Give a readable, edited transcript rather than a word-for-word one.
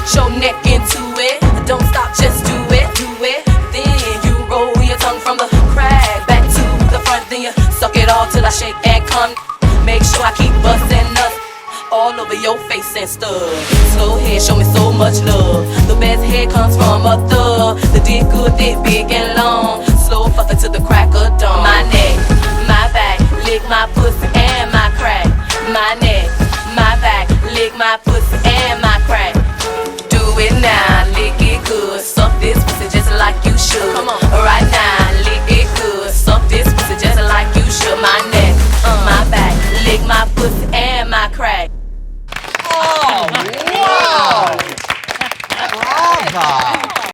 put your neck into it. Don't stop, just do it, do it. Then you roll your tongue from the crack back to the front. Then you suck it all till I shake and come. Make sure I keep busting nuts all over your face and stuff. Slow head, show me so much love. The best head comes from a thug. The dick good, thick, big and long. Slow fucker to the crack